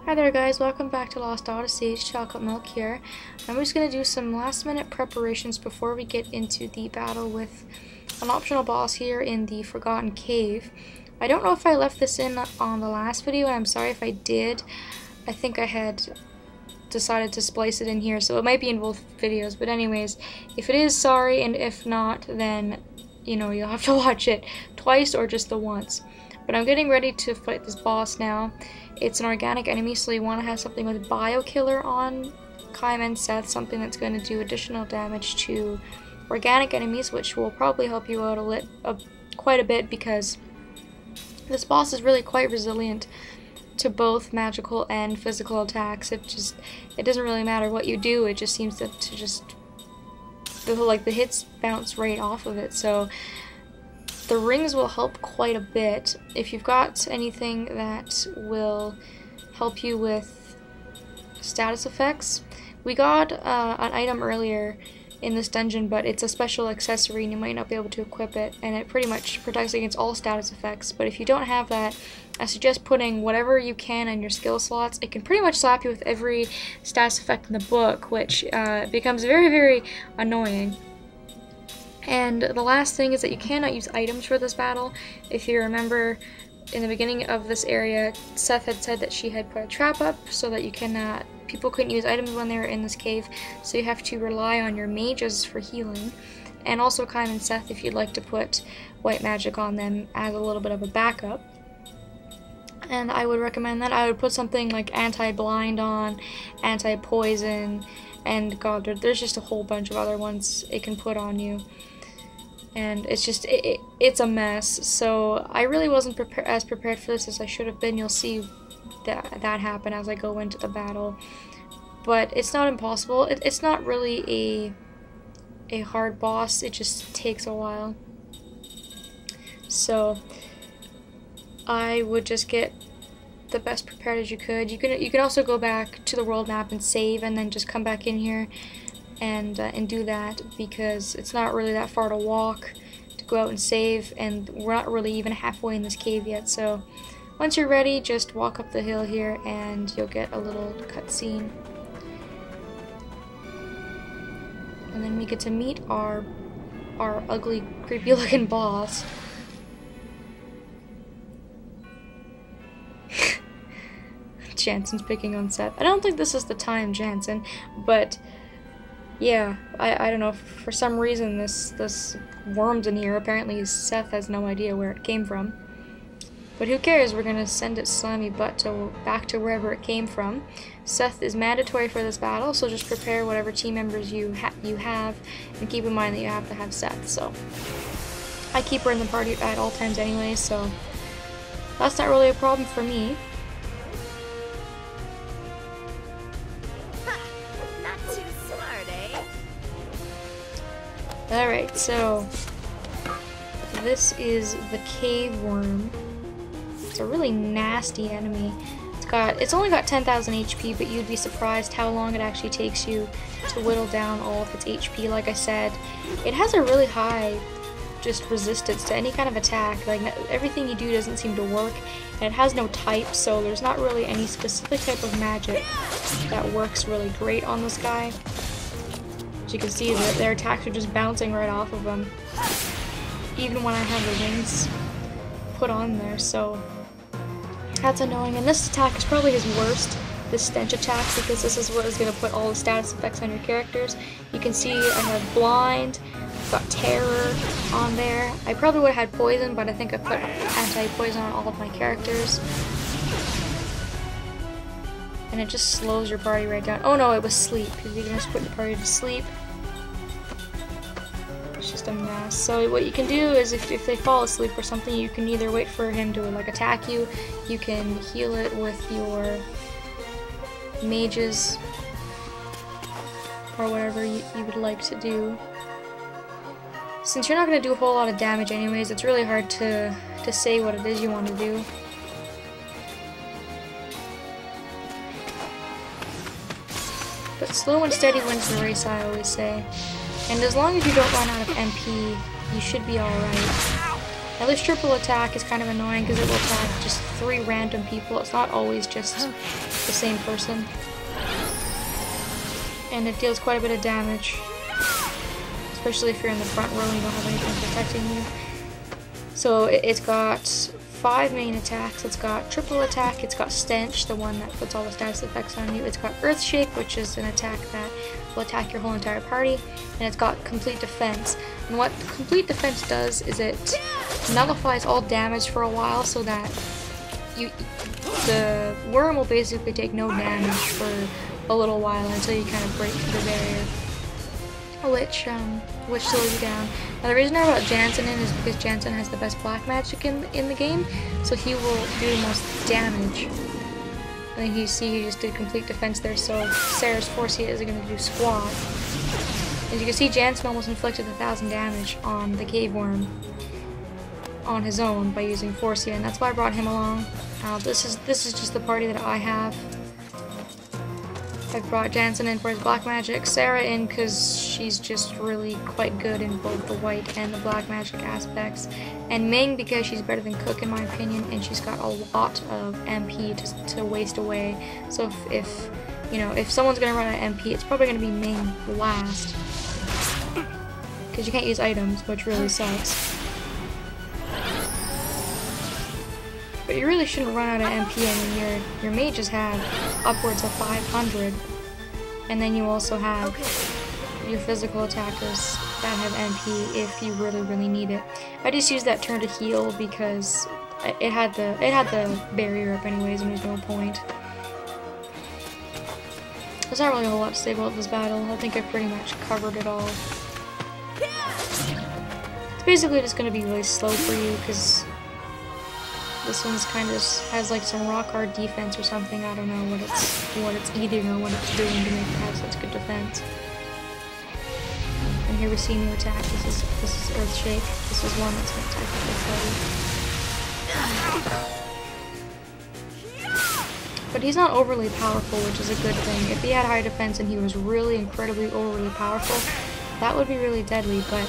Hi there guys, welcome back to Lost Odyssey. It's Chocolate Milk here. I'm just going to do some last minute preparations before we get into the battle with an optional boss here in the Forgotten Cave. I don't know if I left this in on the last video, and I'm sorry if I did. I think I had decided to splice it in here, so it might be in both videos, but anyways, if it is, sorry, and if not, then, you know, you'll have to watch it twice or just the once. But I'm getting ready to fight this boss now. It's an organic enemy, so you want to have something with Bio Killer on Kaim and Seth, something that's going to do additional damage to organic enemies, which will probably help you out quite a bit, because this boss is really quite resilient to both magical and physical attacks. It doesn't really matter what you do, it just seems to just, the hits bounce right off of it, so the rings will help quite a bit. If you've got anything that will help you with status effects, we got an item earlier in this dungeon, but it's a special accessory and you might not be able to equip it, and it pretty much protects against all status effects. But if you don't have that, I suggest putting whatever you can in your skill slots. It can pretty much slap you with every status effect in the book, which becomes very, very annoying. And the last thing is that you cannot use items for this battle. If you remember, in the beginning of this area, Seth had said that she had put a trap up so that people couldn't use items when they were in this cave, so you have to rely on your mages for healing. And also Kaim and Seth, if you'd like to put white magic on them as a little bit of a backup. And I would recommend that. I would put something like anti-blind on, anti-poison, and god, there's just a whole bunch of other ones it can put on you. And it's just, it's a mess, so I really wasn't as prepared for this as I should have been. You'll see that happen as I go into the battle. But it's not impossible. It's not really a hard boss, it just takes a while. So I would just get the best prepared as you could. You can also go back to the world map and save, and then just come back in here and do that, because it's not really that far to walk to go out and save, and we're not really even halfway in this cave yet. So once you're ready, just walk up the hill here and you'll get a little cutscene, and then we get to meet our ugly, creepy looking boss. Jansen's picking on Seth. I don't think this is the time, Jansen, but yeah, I don't know, for some reason this worm's in here. Apparently Seth has no idea where it came from. But who cares, we're gonna send its slimy butt back to wherever it came from. Seth is mandatory for this battle, so just prepare whatever team members you have, and keep in mind that you have to have Seth. So I keep her in the party at all times anyway, so that's not really a problem for me. Alright, so this is the cave worm. It's a really nasty enemy. It's only got 10,000 HP, but you'd be surprised how long it actually takes you to whittle down all of its HP. Like I said, it has a really high just resistance to any kind of attack. Like, everything you do doesn't seem to work, and it has no type, so there's not really any specific type of magic that works really great on this guy. You can see that their attacks are just bouncing right off of them, even when I have the rings put on there, so that's annoying. And this attack is probably his worst, this Stench attack, because this is what is going to put all the status effects on your characters. You can see I have Blind, I've got Terror on there. I probably would have had Poison, but I think I put anti-poison on all of my characters. And it just slows your party right down. Oh no, it was sleep, because you can just put your party to sleep. It's just a mess. So what you can do is, if they fall asleep or something, you can either wait for him to like attack you, you can heal it with your mages, or whatever you would like to do. Since you're not going to do a whole lot of damage anyways, it's really hard to say what it is you want to do. But slow and steady wins the race, I always say. And as long as you don't run out of MP, you should be alright. Now this triple attack is kind of annoying because it will attack just 3 random people. It's not always just the same person. And it deals quite a bit of damage. Especially if you're in the front row and you don't have anything protecting you. So it's got 5 main attacks. It's got triple attack. It's got Stench, the one that puts all the status effects on you. It's got Earthshake, which is an attack that will attack your whole entire party. And it's got complete defense. And what complete defense does is it nullifies all damage for a while, so that the worm will basically take no damage for a little while until you kind of break the barrier, which slows you down. Now the reason I brought Jansen in is because Jansen has the best black magic in the game, so he will do the most damage. And you see he just did complete defense there, so Sarah's Forcia isn't going to do squat. As you can see, Jansen almost inflicted 1,000 damage on the cave worm on his own by using Forcia, and that's why I brought him along. This is just the party that I have. I've brought Jansen in for his black magic, Sarah in because she's just really quite good in both the white and the black magic aspects, and Ming because she's better than Cook in my opinion, and she's got a lot of MP to waste away. So if you know, if someone's gonna run out of MP, it's probably gonna be Ming last, because you can't use items, which really sucks. But you really shouldn't run out of MP. I mean, your mages have upwards of 500, and then you also have your physical attackers that have MP if you really need it. I just used that turn to heal because it had the barrier up anyways, and there's no point. There's not really a whole lot to say about this battle. I think I pretty much covered it all. It's basically just going to be really slow for you because this one's kind of has like some rock hard defense or something. I don't know what it's eating or what it's doing to make it have such good defense. And here we see new attack. This is Earthshake. This is one that's going to attack with Rephy. But he's not overly powerful, which is a good thing. If he had high defense and he was really incredibly overly powerful, that would be really deadly. But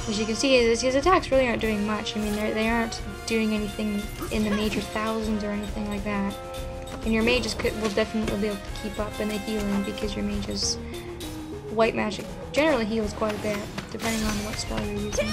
as you can see, his attacks really aren't doing much. I mean, they aren't doing anything in the major thousands or anything like that. And your mages will definitely be able to keep up in the healing because your mage's white magic generally heals quite a bit, depending on what spell you're using.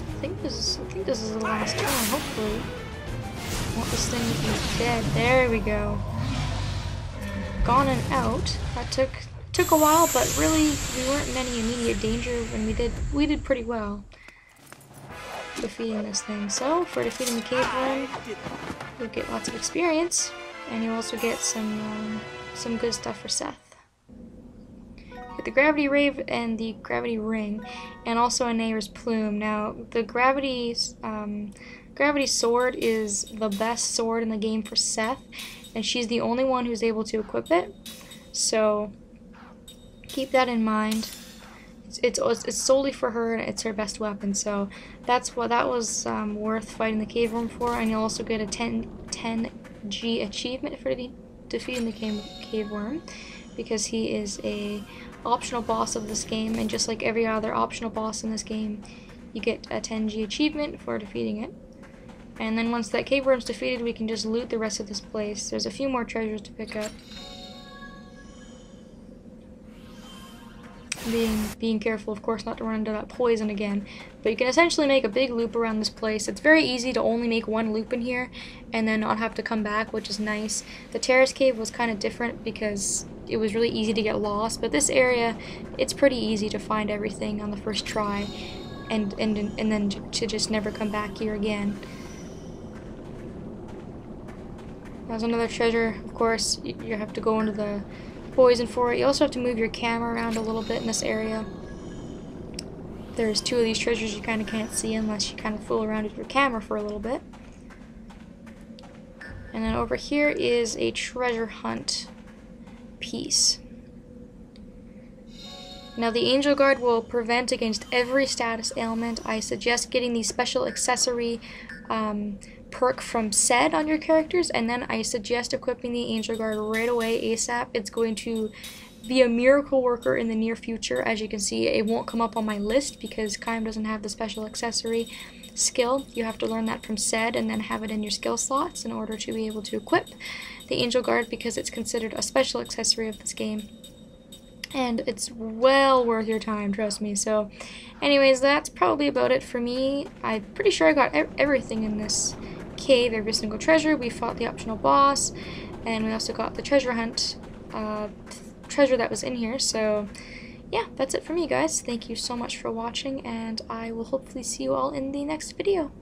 I think this is the last turn, hopefully. I want this thing to be dead. There we go. Gone and out. That took a while, but really we weren't in any immediate danger, and we did pretty well defeating this thing. So for defeating the cave worm, you'll get lots of experience, and you'll also get some good stuff for Seth. Get the gravity rave and the gravity ring, and also a Nair's plume. Now the gravity sword is the best sword in the game for Seth, and she's the only one who's able to equip it. So keep that in mind. It's solely for her, and it's her best weapon. So that was worth fighting the cave worm for, and you'll also get a 10G achievement for defeating the cave worm, because he is a optional boss of this game, and just like every other optional boss in this game, you get a 10G achievement for defeating it. And then once that cave worm's defeated, we can just loot the rest of this place. There's a few more treasures to pick up. Being careful, of course, not to run into that poison again. But you can essentially make a big loop around this place. It's very easy to only make one loop in here and then not have to come back, which is nice. The terrace cave was kind of different because it was really easy to get lost, but this area, it's pretty easy to find everything on the first try, and then to just never come back here again. There's another treasure, of course. You have to go into the poison for it. You also have to move your camera around a little bit in this area. There's 2 of these treasures you kind of can't see unless you kind of fool around with your camera for a little bit. And then over here is a treasure hunt piece. Now the Angel Guard will prevent against every status ailment. I suggest getting the special accessory perk from said on your characters, and then I suggest equipping the Angel Guard right away ASAP. It's going to be a miracle worker in the near future. As you can see, it won't come up on my list because Kaim doesn't have the special accessory skill. You have to learn that from said and then have it in your skill slots in order to be able to equip the Angel Guard, because it's considered a special accessory of this game. And it's well worth your time, trust me. So anyways, that's probably about it for me. I'm pretty sure I got everything in this cave, every single treasure. We fought the optional boss, and we also got the treasure hunt treasure that was in here. So yeah, that's it for me, guys. Thank you so much for watching, and I will hopefully see you all in the next video.